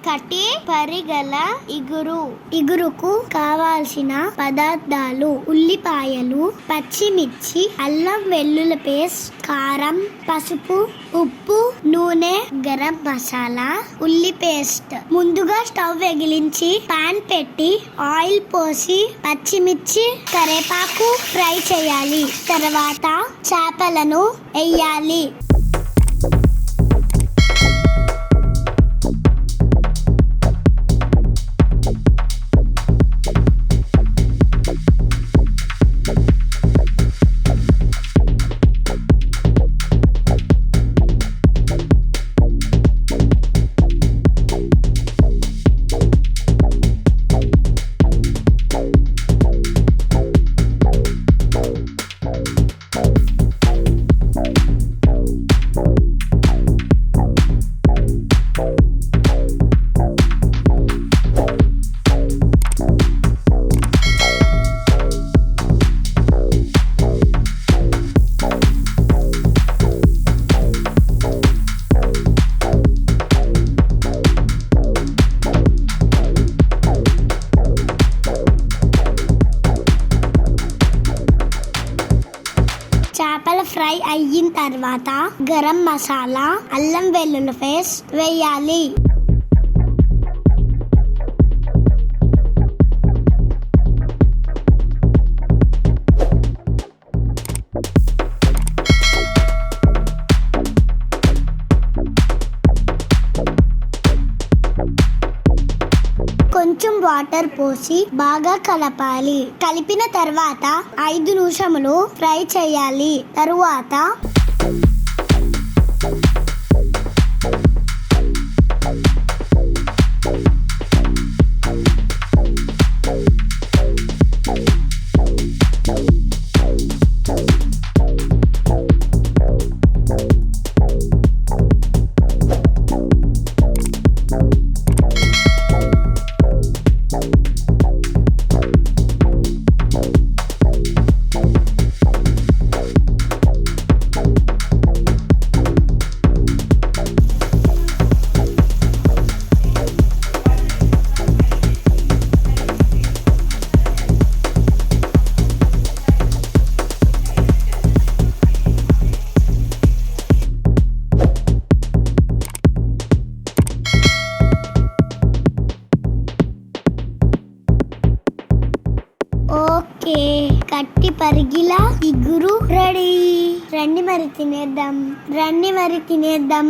కట్టి పరిగల ఇగురు. ఇగురుకు కావాల్సిన పదార్థాలు: ఉల్లిపాయలు, పచ్చిమిర్చి, అల్లం వెల్లుల్లి పేస్ట్, కారం, పసుపు, ఉప్పు, నూనె, గరం మసాలా, ఉల్లి పేస్ట్. ముందుగా స్టవ్ వెలిగించి పాన్ పెట్టి ఆయిల్ పోసి పచ్చిమిర్చి, కరివేపాకు ఫ్రై చేయాలి. తర్వాత చేపలను వేయాలి. చేపల ఫ్రై అయిన తర్వాత గరం మసాలా, అల్లం వెల్లుల్లి పేస్ట్ వేయాలి. కొంచెం వాటర్ పోసి బాగా కలపాలి. కలిపిన తర్వాత 5 నిమిషములు ఫ్రై చేయాలి. తరువాత ఓకే, కట్టి పరిగిల ఇగురు రెడీ. రండి మరి తినేద్దాం.